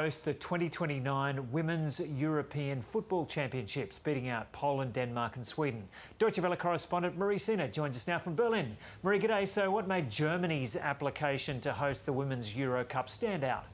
Host the 2029 Women's European Football Championships, beating out Poland, Denmark and Sweden. Deutsche Welle correspondent Marie Sina joins us now from Berlin. Marie, g'day. So what made Germany's application to host the Women's Euro Cup stand out?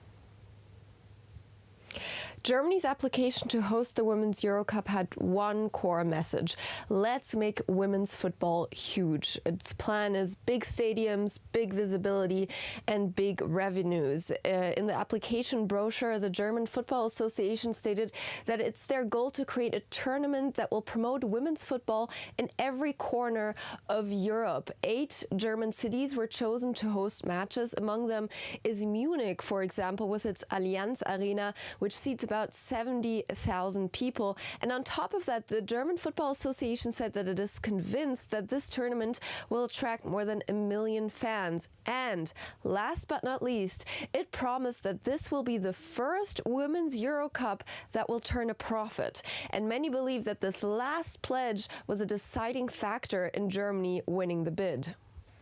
Germany's application to host the Women's Euro Cup had one core message: let's make women's football huge. Its plan is big stadiums, big visibility and big revenues. In the application brochure, the German Football Association stated that it's their goal to create a tournament that will promote women's football in every corner of Europe. 8 German cities were chosen to host matches. Among them is Munich, for example, with its Allianz Arena, which seats about 70,000 people. And on top of that, the German Football Association said that it is convinced that this tournament will attract more than 1 million fans. And last but not least, it promised that this will be the first Women's Euro Cup that will turn a profit. And many believe that this last pledge was a deciding factor in Germany winning the bid.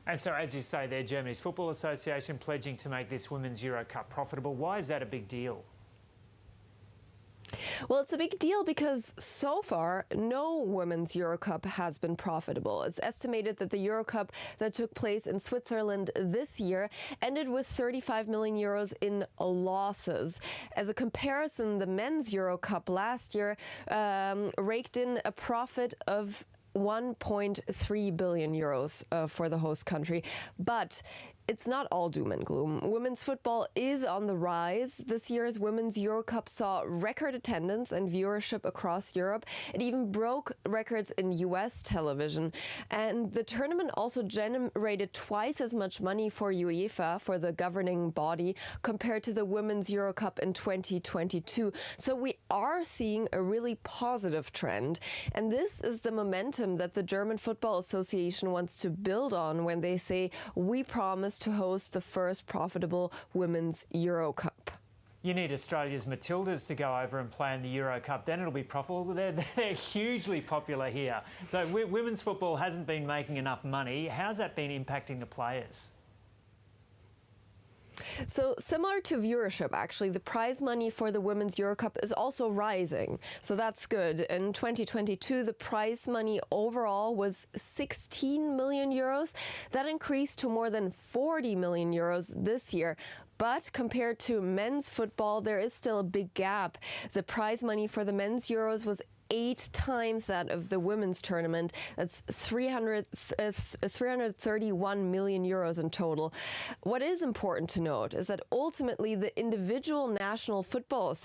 And so, as you say there, Germany's Football Association pledging to make this Women's Euro Cup profitable. Why is that a big deal? Well, it's a big deal because so far no Women's Euro Cup has been profitable. It's estimated that the Euro Cup that took place in Switzerland this year ended with 35 million euros in losses. As a comparison, the Men's Euro Cup last year raked in a profit of 1.3 billion euros for the host country. But it's not all doom and gloom. Women's football is on the rise. This year's Women's Euro Cup saw record attendance and viewership across Europe. It even broke records in US television. And the tournament also generated twice as much money for UEFA, for the governing body, compared to the Women's Euro Cup in 2022. So we are seeing a really positive trend. And this is the momentum that the German Football Association wants to build on when they say, we promise to host the first profitable Women's Euro Cup. You need Australia's Matildas to go over and play in the Euro Cup, then it'll be profitable. They're hugely popular here. So women's football hasn't been making enough money. How's that been impacting the players? So similar to viewership, actually, the prize money for the Women's Euro Cup is also rising. So that's good. In 2022, the prize money overall was 16 million euros. That increased to more than 40 million euros this year. But compared to men's football, there is still a big gap. The prize money for the men's Euros was 8 times that of the women's tournament. That's 331 million euros in total. What is important to note is that ultimately the individual national football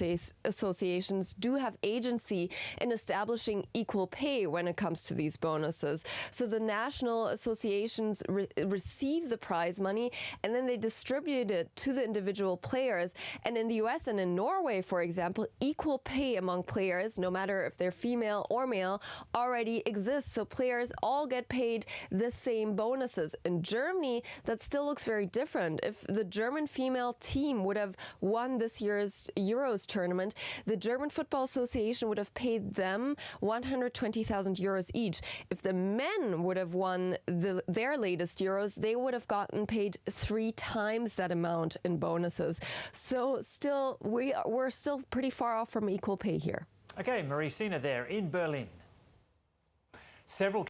associations do have agency in establishing equal pay when it comes to these bonuses. So the national associations receive the prize money and then they distribute it to the individual players. And in the US and in Norway, for example, equal pay among players, no matter if they're female or male, already exists. So players all get paid the same bonuses. In Germany, that still looks very different. If the German female team would have won this year's Euros tournament, the German Football Association would have paid them 120,000 euros each. If the men would have won their latest Euros, they would have gotten paid 3 times that amount in bonuses. So still, we're still pretty far off from equal pay here. Okay, Marie Sina there in Berlin. Several